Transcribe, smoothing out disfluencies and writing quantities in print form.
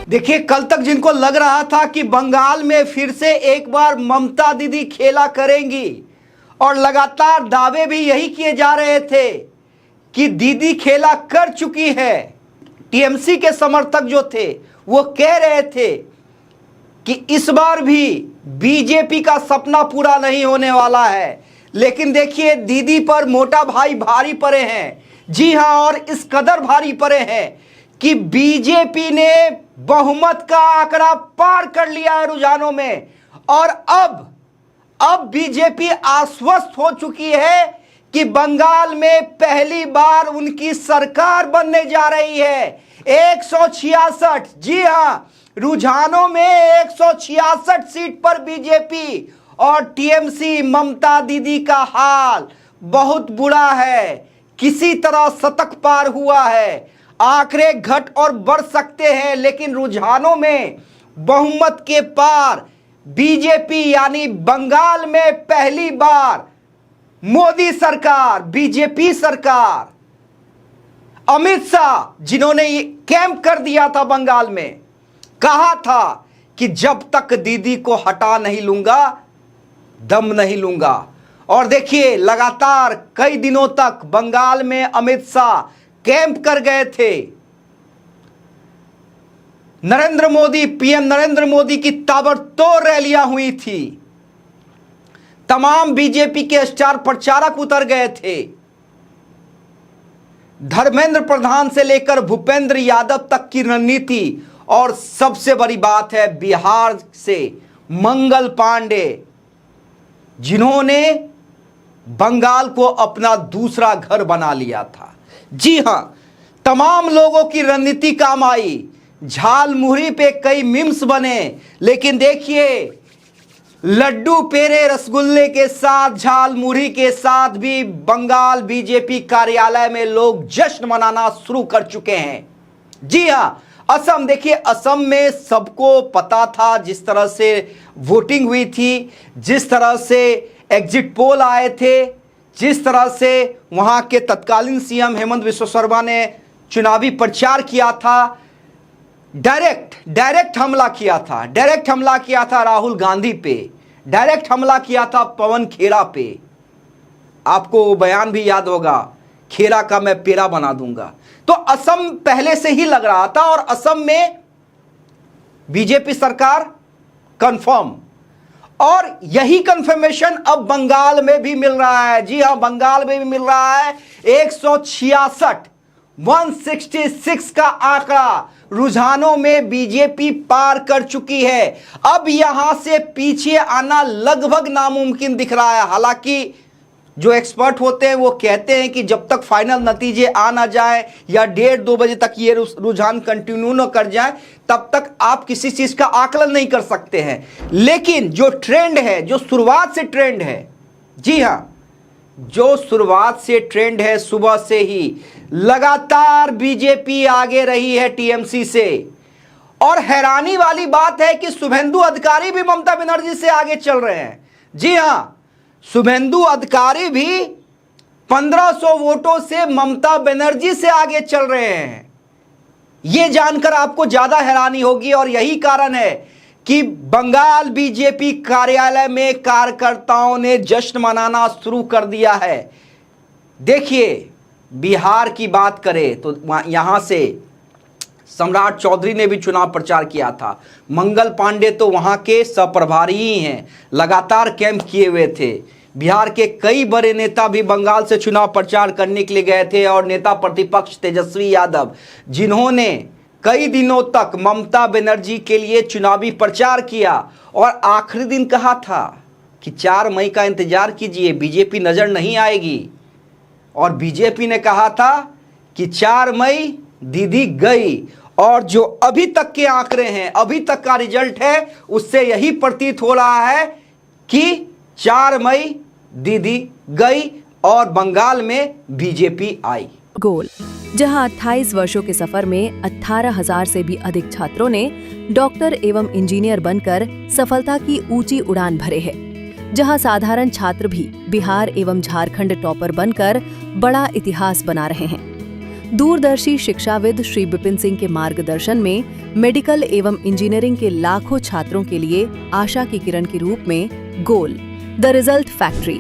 देखिए, कल तक जिनको लग रहा था कि बंगाल में फिर से एक बार ममता दीदी खेला करेंगी और लगातार दावे भी यही किए जा रहे थे कि दीदी खेला कर चुकी है। टीएमसी के समर्थक जो थे वो कह रहे थे कि इस बार भी बीजेपी का सपना पूरा नहीं होने वाला है। लेकिन देखिए, दीदी पर मोटा भाई भारी पड़े हैं। जी हां, और इस कदर भारी पड़े हैं कि बीजेपी ने बहुमत का आंकड़ा पार कर लिया है रुझानों में। और अब बीजेपी आश्वस्त हो चुकी है कि बंगाल में पहली बार उनकी सरकार बनने जा रही है। 166, जी हां, रुझानों में 166 सीट पर बीजेपी और टीएमसी ममता दीदी का हाल बहुत बुरा है। किसी तरह शतक पार हुआ है। आंकड़े घट और बढ़ सकते हैं, लेकिन रुझानों में बहुमत के पार बीजेपी, यानी बंगाल में पहली बार मोदी सरकार, बीजेपी सरकार। अमित शाह जिन्होंने ये कैंप कर दिया था बंगाल में, कहा था कि जब तक दीदी को हटा नहीं लूंगा दम नहीं लूंगा। और देखिए, लगातार कई दिनों तक बंगाल में अमित शाह कैंप कर गए थे। पीएम नरेंद्र मोदी की ताबड़तोड़ रैलियां हुई थी। तमाम बीजेपी के स्टार प्रचारक उतर गए थे। धर्मेंद्र प्रधान से लेकर भूपेंद्र यादव तक की रणनीति। और सबसे बड़ी बात है, बिहार से मंगल पांडे, जिन्होंने बंगाल को अपना दूसरा घर बना लिया था। जी हां, तमाम लोगों की रणनीति काम आई। झालमुरी पे कई मीम्स बने, लेकिन देखिए, लड्डू पेड़े रसगुल्ले के साथ झालमुरी के साथ भी बंगाल बीजेपी कार्यालय में लोग जश्न मनाना शुरू कर चुके हैं। जी हां, असम देखिए, असम में सबको पता था जिस तरह से वोटिंग हुई थी, जिस तरह से एग्जिट पोल आए थे, जिस तरह से वहां के तत्कालीन सीएम हेमंत बिस्वा शर्मा ने चुनावी प्रचार किया था। डायरेक्ट हमला किया था राहुल गांधी पे, डायरेक्ट हमला किया था पवन खेड़ा पे। आपको वो बयान भी याद होगा, खेड़ा का मैं पेड़ा बना दूंगा। तो असम पहले से ही लग रहा था और असम में बीजेपी सरकार कंफर्म। और यही कंफर्मेशन अब बंगाल में भी मिल रहा है। जी हां, बंगाल में भी मिल रहा है। 166 का आंकड़ा रुझानों में बीजेपी पार कर चुकी है। अब यहां से पीछे आना लगभग नामुमकिन दिख रहा है। हालांकि जो एक्सपर्ट होते हैं वो कहते हैं कि जब तक फाइनल नतीजे आ ना जाए या 1:30-2 बजे तक ये रुझान कंटिन्यू न कर जाए, तब तक आप किसी चीज का आकलन नहीं कर सकते हैं। लेकिन जो ट्रेंड है, जो शुरुआत से ट्रेंड है, जी हां, जो शुरुआत से ट्रेंड है, सुबह से ही लगातार बीजेपी आगे रही है टीएमसी से। और हैरानी वाली बात है कि शुभेंदु अधिकारी भी ममता बनर्जी से आगे चल रहे हैं। जी हां, शुभेंदु अधिकारी भी 1500 वोटों से ममता बनर्जी से आगे चल रहे हैं। यह जानकर आपको ज्यादा हैरानी होगी और यही कारण है कि बंगाल बीजेपी कार्यालय में कार्यकर्ताओं ने जश्न मनाना शुरू कर दिया है। देखिए, बिहार की बात करें तो यहां से सम्राट चौधरी ने भी चुनाव प्रचार किया था। मंगल पांडे तो वहां के सहप्रभारी ही हैं, लगातार कैंप किए हुए थे। बिहार के कई बड़े नेता भी बंगाल से चुनाव प्रचार करने के लिए गए थे। और नेता प्रतिपक्ष तेजस्वी यादव, जिन्होंने कई दिनों तक ममता बनर्जी के लिए चुनावी प्रचार किया और आखिरी दिन कहा था कि 4 मई का इंतजार कीजिए, बीजेपी नजर नहीं आएगी। और बीजेपी ने कहा था कि 4 मई दीदी गई। और जो अभी तक के आंकड़े हैं, अभी तक का रिजल्ट है, उससे यही प्रतीत हो रहा है कि 4 मई दीदी गई और बंगाल में बीजेपी आई। गोल, जहां 28 वर्षों के सफर में 18,000 से भी अधिक छात्रों ने डॉक्टर एवं इंजीनियर बनकर सफलता की ऊंची उड़ान भरे है, जहां साधारण छात्र भी बिहार एवं झारखंड टॉपर बनकर बड़ा इतिहास बना रहे हैं। दूरदर्शी शिक्षाविद श्री विपिन सिंह के मार्गदर्शन में मेडिकल एवं इंजीनियरिंग के लाखों छात्रों के लिए आशा की किरण के रूप में गोल द रिजल्ट फैक्ट्री